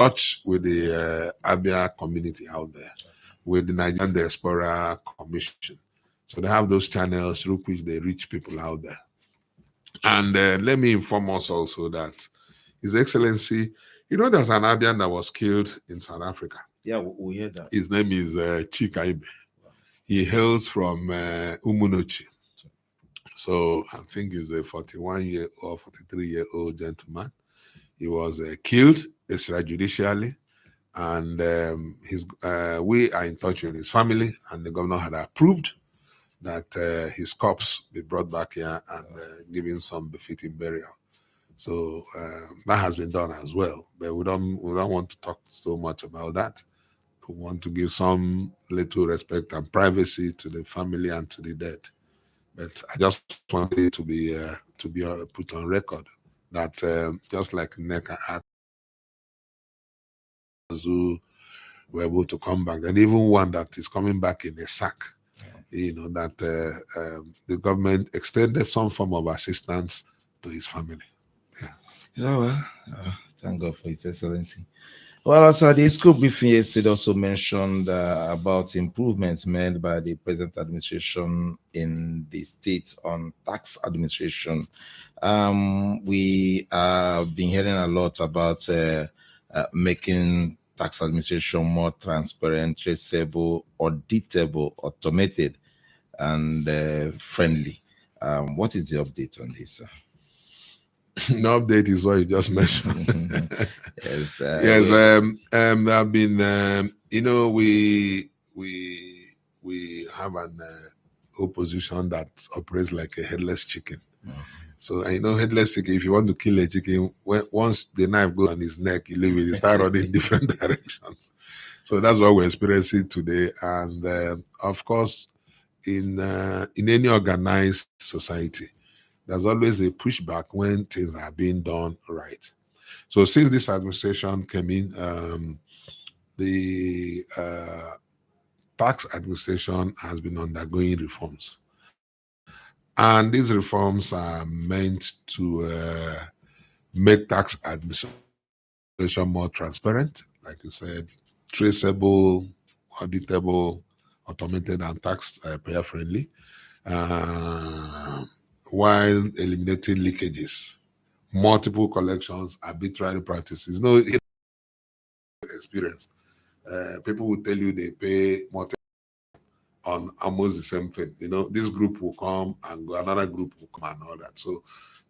touch with the Abia community out there, with the Nigerian Diaspora Commission. So they have those channels through which they reach people out there. And let me inform us also that His Excellency, there's an Abian that was killed in South Africa. Yeah, we hear that. His name is Chika Ibe. He hails from Umunochi. So I think he's a 41-year or 43-year-old gentleman. He was killed extrajudicially, and we are in touch with his family, and the governor had approved that his corpse be brought back here and given some befitting burial. So that has been done as well, but we don't want to talk so much about that. We want to give some little respect and privacy to the family and to the dead. But I just wanted it to be put on record that just like Nneka who were able to come back, and even one that is coming back in a sack, that the government extended some form of assistance to his family. So, thank God for His Excellency. Well, also the school briefing yesterday also mentioned about improvements made by the present administration in the state on tax administration. We have been hearing a lot about making tax administration more transparent, traceable, auditable, automated, and friendly. What is the update on this? No update is what you just mentioned. Yes. Yes. There have been. We have an opposition that operates like a headless chicken. So headless chicken. If you want to kill a chicken, once the knife goes on his neck, you leave it. You start running in different directions. So that's what we're experiencing today. And of course, in any organized society, there's always a pushback when things are being done right. So since this administration came in, the tax administration has been undergoing reforms. And these reforms are meant to make tax administration more transparent, like you said, traceable, auditable, automated, and tax payer friendly, while eliminating leakages, multiple collections, arbitrary practices. Experience. People will tell you they pay more on almost the same thing. This group will come and go, another group will come and all that. So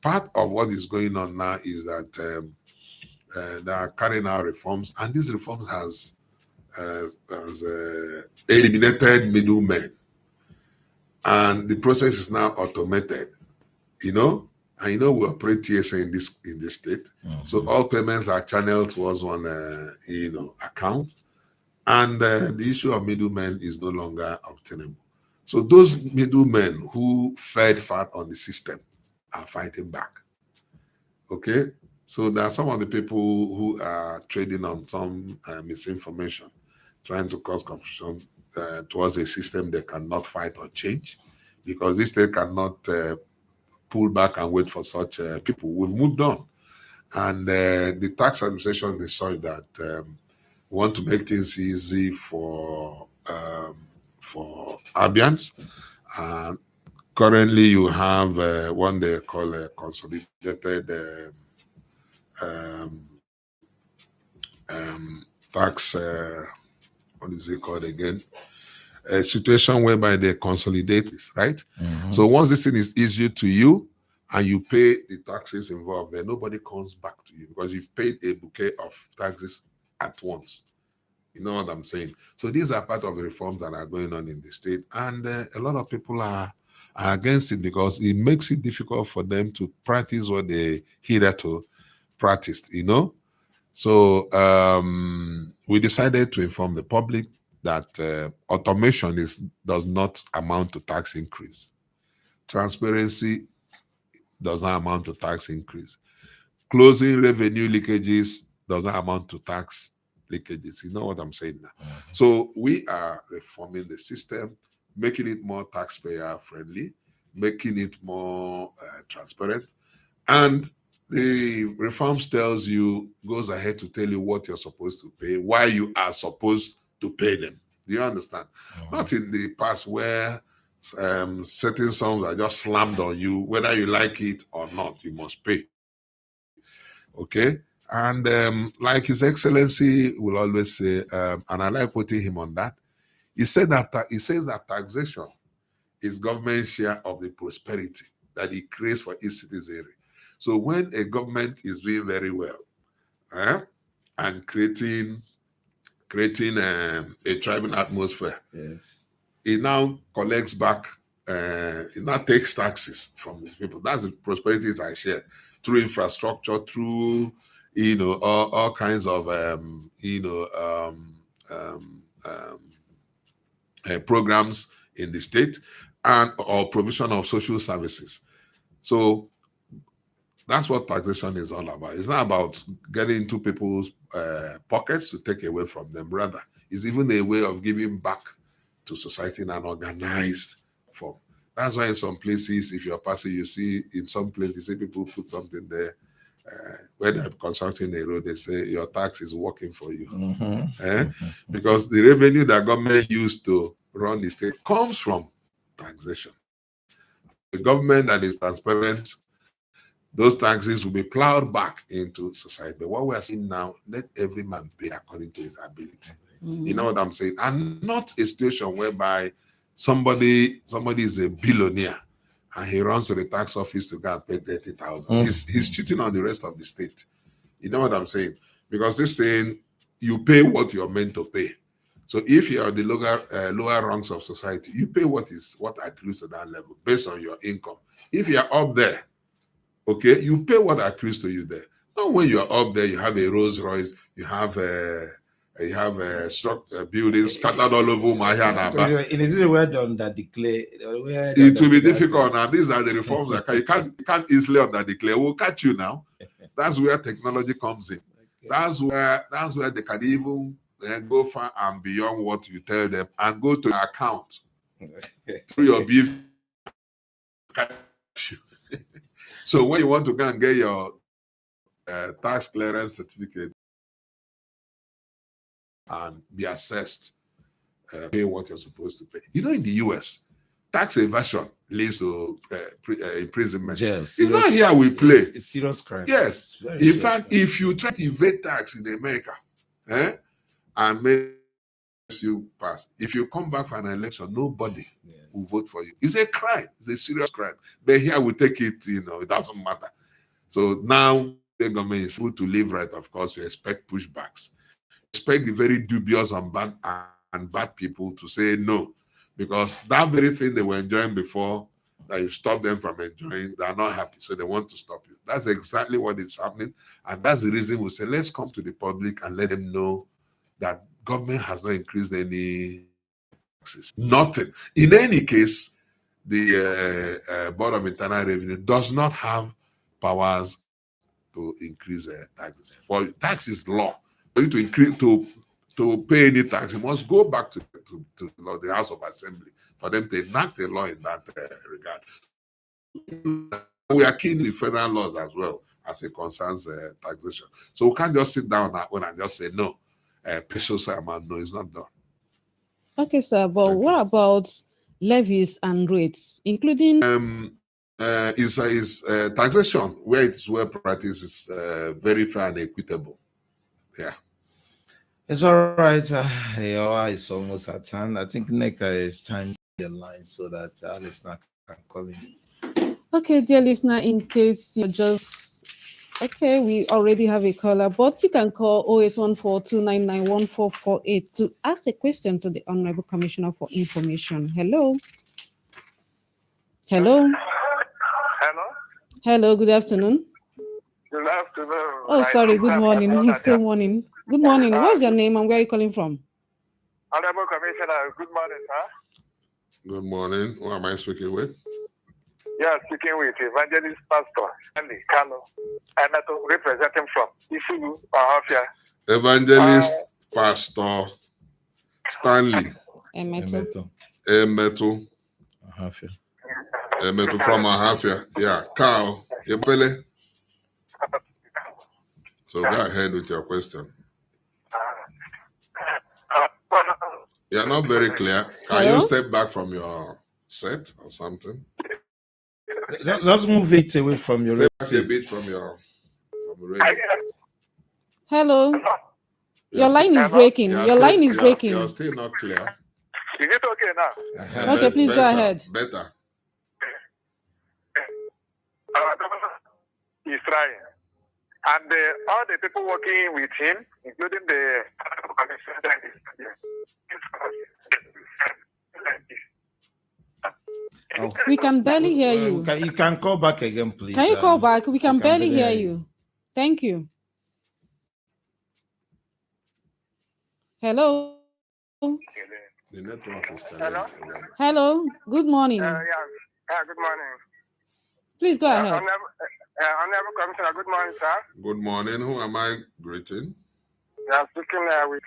part of what is going on now is that they are carrying out reforms, and these reforms has eliminated middlemen, and the process is now automated. And we operate TSA in this state. So all payments are channeled towards one account, and the issue of middlemen is no longer obtainable. So those middlemen who fed fat on the system are fighting back. Okay, so there are some of the people who are trading on some misinformation, trying to cause confusion towards a system they cannot fight or change, because this state cannot pull back and wait for such people. We've moved on, and the tax administration is such that we want to make things easy for Abians. Currently, you have one they call a consolidated tax. What is it called again? A situation whereby they consolidate this, right? So once this thing is easier to you and you pay the taxes involved, then nobody comes back to you because you've paid a bouquet of taxes at once. You know what I'm saying? So these are part of the reforms that are going on in the state, and a lot of people are against it because it makes it difficult for them to practice what they hitherto practiced. So we decided to inform the public that automation does not amount to tax increase. Transparency does not amount to tax increase. Closing revenue leakages does not amount to tax leakages. You know what I'm saying now? So we are reforming the system, making it more taxpayer friendly, making it more transparent, and The reforms goes ahead to tell you what you're supposed to pay, why you are supposed to pay them. Do you understand? Not in the past where certain songs are just slammed on you, whether you like it or not, you must pay. Okay? And like His Excellency will always say, and I like quoting him on that, he says that taxation is government's share of the prosperity that it creates for each citizenry. So when a government is doing very well and creating a thriving atmosphere, yes, it now collects back, it now takes taxes from these people. That's the prosperities I share through infrastructure, through all kinds of programs in the state and or provision of social services. So that's what taxation is all about. It's not about getting into people's pockets to take away from them. Rather, it's even a way of giving back to society in an organized form. That's why in some places, if you're passing, you see in some places, you see people put something there. When they're constructing a road, they say your tax is working for you. Because the revenue that government used to run the state comes from taxation. The government that is transparent, those taxes will be plowed back into society. But what we are seeing now, let every man pay according to his ability. You know what I'm saying? And not a situation whereby somebody is a billionaire and he runs to the tax office to go and pay 30,000. He's cheating on the rest of the state. You know what I'm saying? Because this saying, you pay what you're meant to pay. So if you're the lower ranks of society, you pay what accrues to that level based on your income. If you're up there, okay, you pay what accrues to you there. Not when you're up there, you have a Rolls Royce, you have buildings scattered all over Umahia. It is well done that declare. It will be difficult now. These are the reforms that you can't easily under declare. We'll catch you now. That's where technology comes in. Okay. That's where they can even go far and beyond what you tell them and go to your account through your beef. So when you want to go and get your tax clearance certificate and be assessed, pay what you're supposed to pay. In the US, tax evasion leads to imprisonment. Yes, it's not here we play. It's serious crime. Yes. In fact, if you try to evade tax in America and make you pass, if you come back for an election, nobody will vote for you. It's a crime. It's a serious crime. But here we take it, it doesn't matter. So now the government is able to live right. Of course, you expect pushbacks. Expect the very dubious and bad people to say no, because that very thing they were enjoying before, that you stop them from enjoying, they are not happy, so they want to stop you. That's exactly what is happening, and that's the reason we say let's come to the public and let them know that government has not increased any taxes. Nothing. In any case, the Board of Internal Revenue does not have powers to increase taxes. For tax is law. For you to increase to pay any tax, you must go back to the House of Assembly for them to enact a law in that regard. We are keen in federal laws as well as it concerns taxation. So we can't just sit down and just say no. Pesos amount, no, it's not done. Okay, sir. But what about levies and rates, including? Is taxation where it is well practiced is very fair and equitable. Yeah. It's all right. The hour is almost at hand. I think NECA is time to the line so that our listener can call in. Okay, dear listener, in case you're just okay, we already have a caller, but you can call 0814-299-1448 to ask a question to the Honorable Commissioner for Information. Hello. Hello. Hello, good afternoon. Good afternoon. Oh, sorry, good morning. He's still morning. Good morning. What's your name and where are you calling from? Honorable Commissioner, good morning, sir. Good morning. Who am I speaking with? Yeah, speaking with Evangelist Pastor Stanley Kano. I'm representing from Isugu, Ahafia. Evangelist Pastor Stanley Emeto. Ahafia. Emeto from Ahafia. Yeah, Carl. Ebele. So go ahead with your question. You're not very clear. Can Hello? you step back from your set or something? Just move it away from your Step back a seat. bit from your radio. Hello? You're Your line is still- breaking. you're Your still- line is you're- breaking. You're still not clear. Is it okay now? Okay, please go ahead. Better. Our governor is trying. And all the people working with him, including the Oh. We can barely hear you. You can call back again, please. Can you call back? We can barely hear you. you. Thank you. Hello? The network is challenging. Hello? Good morning. good morning. Please go ahead. Honorable Commissioner, good morning, sir. Good morning. Who am I greeting? You are speaking with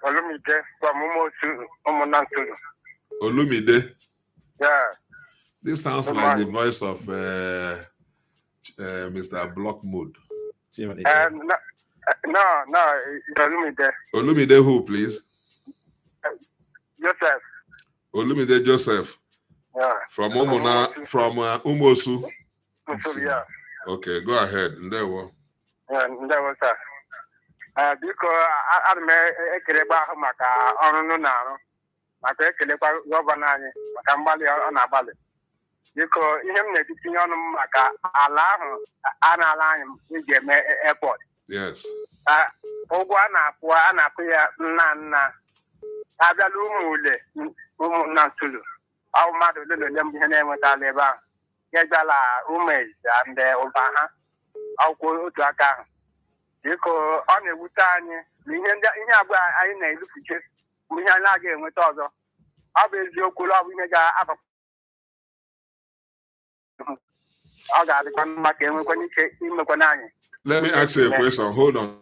Olumide from Umunantulu. Olumide. Yeah. This sounds Good like the morning. voice of Mr. Blockmood. No, it's Olumide. Olumide who, please? Joseph. Olumide Joseph. Yeah. From Umosu. Yeah. Okay, go ahead. There we Yeah, that was sir. Because I'm a keleba maka ọrụ na-arụ maka ekelekwa gọvanọ anyị maka mgbalị ọ na-agbalị. Biko ihe m na-etinye ọnụ m maka ala ahụ a na-ala anyị iji eme airport. Yes. Ụgwọ a na-akwụ ya nna abịala ụmụ Ntulu ọ mmadụ ole na ole mbụ ihe na-enwetala ebe ahụ ya gbala ụmụezi ndị ụba ha akwụkwọ otu aka ahụ biko ọ na-ewute anyị na ihe abụọ anyị na-elufuche bụ ihe anyị na-aga enweta ọzọ ọ bụ eziokwu ọ bụ ihe ga-aba ọ ga-adịkwa mma ka enwekwana ike imekwana anyị. Let me ask you a question. Hold on.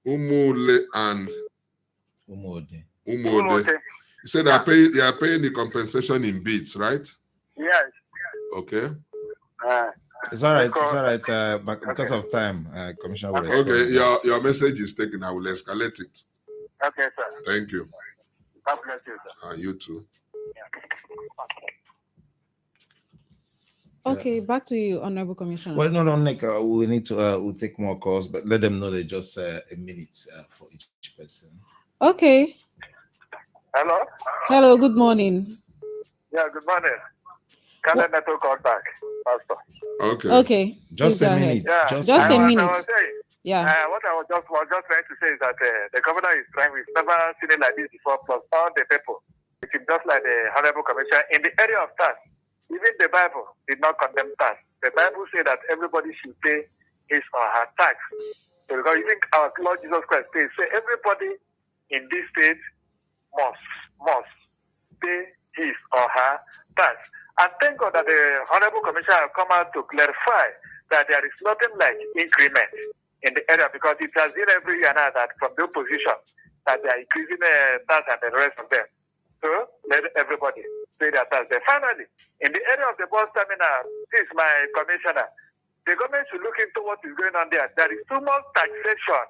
Umuode and Umuode. You said they are paying the compensation in bits, right? Yes. Okay. It's all right. It's all right. But because of time, Commissioner will respond. Okay. Your message is taken. I will escalate it. Okay, sir. Thank you. God bless you, sir. You too. Okay, back to you, Honorable Commissioner. Well, no, Nick. We need to. We'll take more calls, but let them know that just a minute for each person. Okay. Hello. Hello. Good morning. Yeah. Good morning. Can I not call back, Pastor? Okay. Okay. Just please a go ahead. minute. Yeah. Just a minute. I was saying, Yeah. what I was just trying to say is that the governor is trying. We've never seen it like this before. Plus all the people, it's just like the Honorable Commissioner in the area of tax. Even the Bible did not condemn tax. The Bible said that everybody should pay his or her tax. So because even our Lord Jesus Christ says, so everybody in this state must pay his or her tax. And thank God that the Honorable Commissioner have come out to clarify that there is nothing like increment in the area, because it has been every year now that from the opposition that they are increasing tax and the rest of them. So let everybody pay their tax. Then finally, in the area of the bus terminal, this is my commissioner. The government should look into what is going on there. There is too much taxation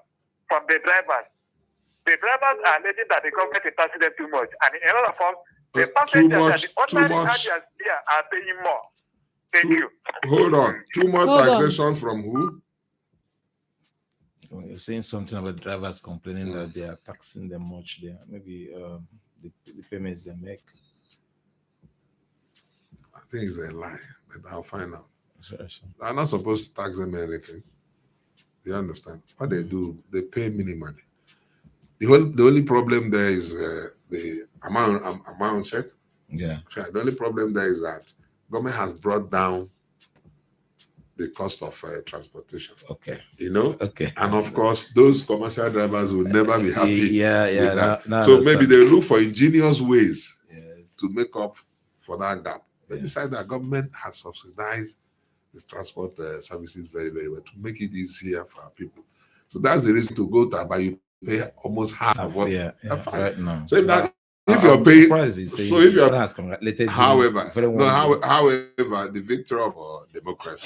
from the drivers. The drivers are alleging that the government is taxing them too much, and in other form, the passengers and the ordinary passengers there are paying more. Thank you. Hold on. Too much taxation from who? You're saying something about drivers complaining that they are taxing them much there. Maybe the payments they make. I think it's a lie, but I'll find out. Sure. I'm not supposed to tax them anything. Do you understand? What they do, they pay minimally. The only problem there is the amount set. Yeah. The only problem there is that government has brought down the cost of transportation. Okay. Okay. And of course, those commercial drivers will never be happy. Yeah. That. So maybe they look for ingenious ways to make up for that gap. But besides that, government has subsidized this transport services very, very well to make it easier for our people. So that's the reason to go to, but you pay almost half of what right now. So if if you're I'm paying, surprised he's saying so if God you're, has congratulated him however, very no, warmly. however, the victory of democracy